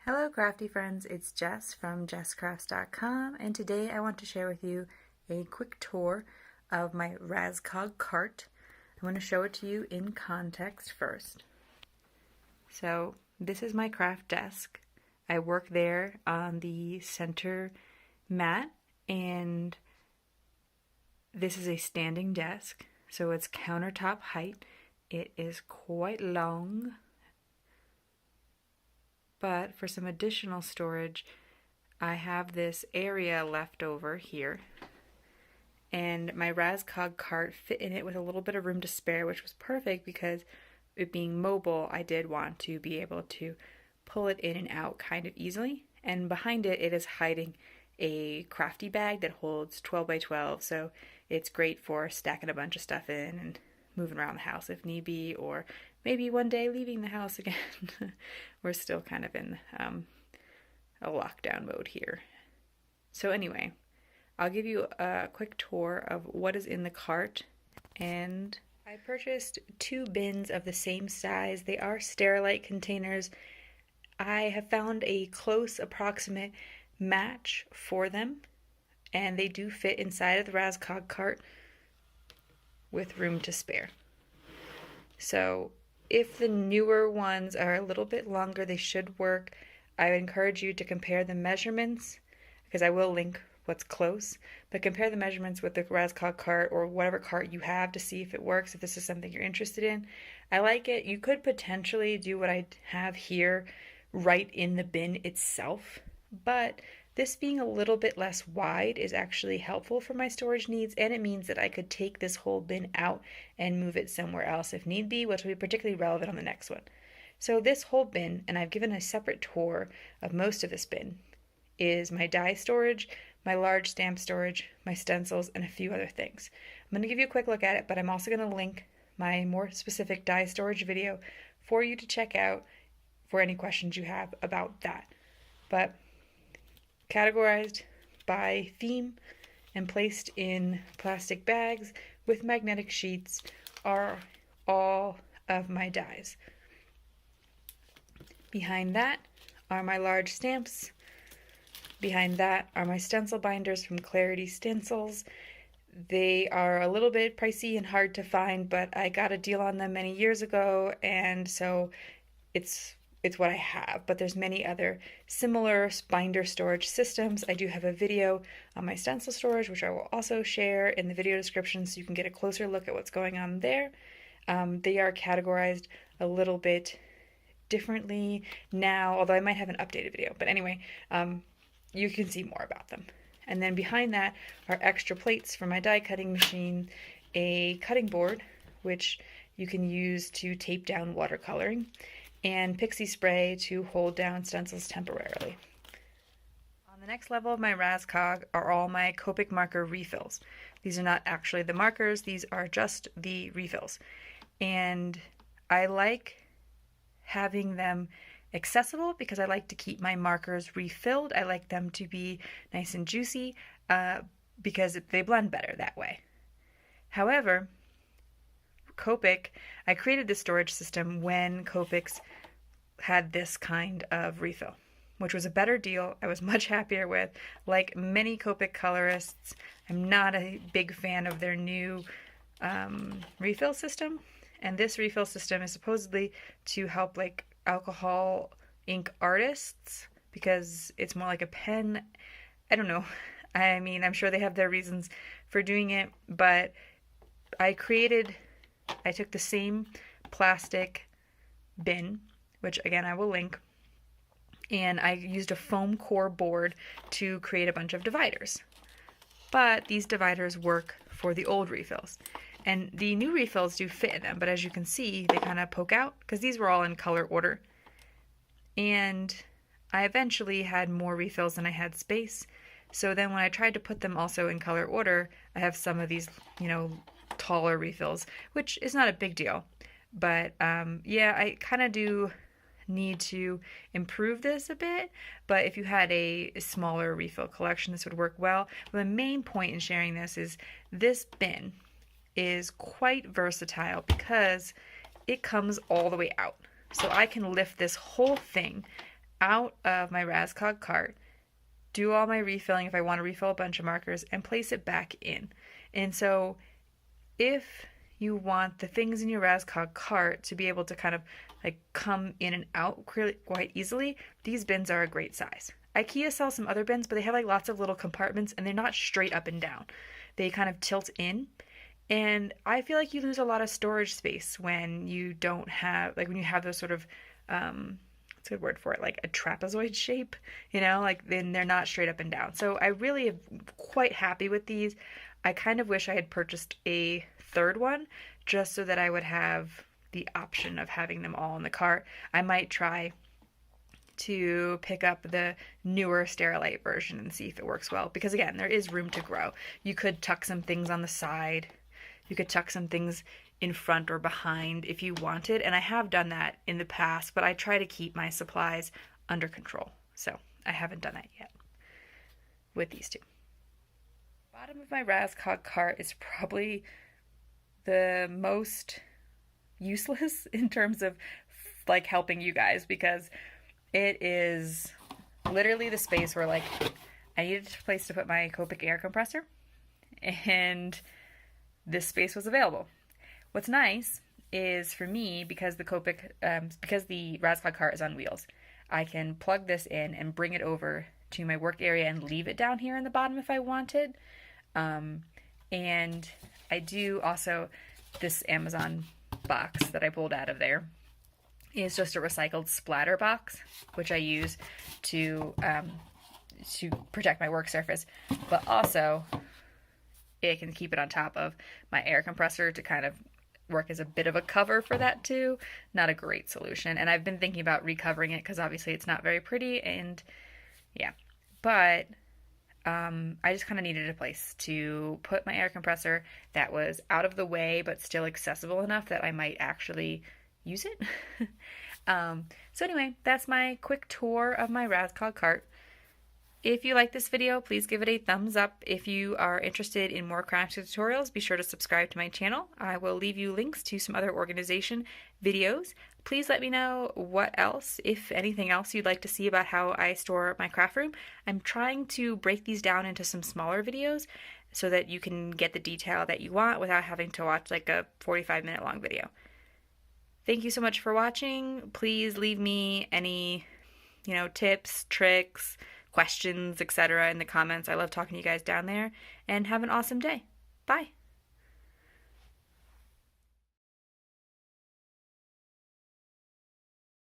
Hello crafty friends, it's Jess from jesscrafts.com, and today I want to share with you a quick tour of my Raskog cart. I'm going to show it to you in context first. So this is my craft desk. I work there on the center mat, and this is a standing desk, so it's countertop height. It is quite long. But for some additional storage, I have this area left over here. And my Raskog cart fit in it with a little bit of room to spare, which was perfect because it being mobile, I did want to be able to pull it in and out kind of easily. And behind it, it is hiding a crafty bag that holds 12 by 12. So it's great for stacking a bunch of stuff in and moving around the house if need be, or maybe one day leaving the house again. We're still kind of in a lockdown mode here. So anyway, I'll give you a quick tour of what is in the cart. And I purchased 2 bins of the same size. They are Sterilite containers. I have found a close approximate match for them, and they do fit inside of the Raskog cart with room to spare. So if the newer ones are a little bit longer, they should work. I would encourage you to compare the measurements, because I will link what's close, but compare the measurements with the Raskog cart or whatever cart you have to see if it works, if this is something you're interested in. I like it. You could potentially do what I have here right in the bin itself, but this being a little bit less wide is actually helpful for my storage needs, and it means that I could take this whole bin out and move it somewhere else if need be, which will be particularly relevant on the next one. So this whole bin, and I've given a separate tour of most of this bin, is my die storage, my large stamp storage, my stencils, and a few other things. I'm going to give you a quick look at it, but I'm also going to link my more specific die storage video for you to check out for any questions you have about that. But categorized by theme and placed in plastic bags with magnetic sheets are all of my dies. Behind that are my large stamps. Behind that are my stencil binders from Clarity Stencils. They are a little bit pricey and hard to find, but I got a deal on them many years ago, and so it's what I have. But there's many other similar binder storage systems. I do have a video on my stencil storage, which I will also share in the video description so you can get a closer look at what's going on there. They are categorized a little bit differently now, although I might have an updated video. But anyway, you can see more about them. And then behind that are extra plates for my die cutting machine, a cutting board, which you can use to tape down watercoloring, and pixie spray to hold down stencils temporarily. On the next level of my Raskog are all my Copic marker refills. These are not actually the markers, these are just the refills. And I like having them accessible because I like to keep my markers refilled. I like them to be nice and juicy because they blend better that way. However, Copic, I created this storage system when Copics had this kind of refill, which was a better deal. I was much happier with. Like many Copic colorists, I'm not a big fan of their new refill system. And this refill system is supposedly to help like alcohol ink artists because it's more like a pen. I don't know. I mean, I'm sure they have their reasons for doing it, but I took the same plastic bin, which again I will link, and I used a foam core board to create a bunch of dividers. But these dividers work for the old refills. And the new refills do fit in them, but as you can see, they kind of poke out because these were all in color order. And I eventually had more refills than I had space. So then when I tried to put them also in color order, I have some of these, taller refills, which is not a big deal. But yeah, I kind of do need to improve this a bit, but if you had a smaller refill collection, this would work well. But the main point in sharing this is this bin is quite versatile because it comes all the way out. So I can lift this whole thing out of my Raskog cart, do all my refilling if I want to refill a bunch of markers, and place it back in. And so if you want the things in your Raskog cart to be able to kind of like come in and out quite easily, these bins are a great size. IKEA sells some other bins, but they have like lots of little compartments and they're not straight up and down. They kind of tilt in. And I feel like you lose a lot of storage space when you don't have, like when you have those sort of, what's a good word for it, like a trapezoid shape, like then they're not straight up and down. So I really am quite happy with these. I kind of wish I had purchased a third one just so that I would have the option of having them all in the cart. I might try to pick up the newer Sterilite version and see if it works well, because again, there is room to grow. You could tuck some things on the side. You could tuck some things in front or behind if you wanted, and I have done that in the past, but I try to keep my supplies under control. So I haven't done that yet with these two. Bottom of my Raskog cart is probably the most useless in terms of like helping you guys, because it is literally the space where like I needed a place to put my Copic air compressor, and this space was available. What's nice is for me, because the Copic, because the Raskog cart is on wheels, I can plug this in and bring it over to my work area and leave it down here in the bottom if I wanted. And I do also, this Amazon box that I pulled out of there is just a recycled splatter box, which I use to protect my work surface, but also it can keep it on top of my air compressor to kind of work as a bit of a cover for that too. Not a great solution, and I've been thinking about recovering it because obviously it's not very pretty, and yeah, but I just kind of needed a place to put my air compressor that was out of the way but still accessible enough that I might actually use it. So anyway, that's my quick tour of my Raskog cart. If you like this video, please give it a thumbs up. If you are interested in more craft tutorials, be sure to subscribe to my channel. I will leave you links to some other organization videos. Please let me know what else, if anything else, you'd like to see about how I store my craft room. I'm trying to break these down into some smaller videos so that you can get the detail that you want without having to watch like a 45-minute long video. Thank you so much for watching. Please leave me any, tips, tricks, questions, etc. in the comments. I love talking to you guys down there, and have an awesome day. Bye.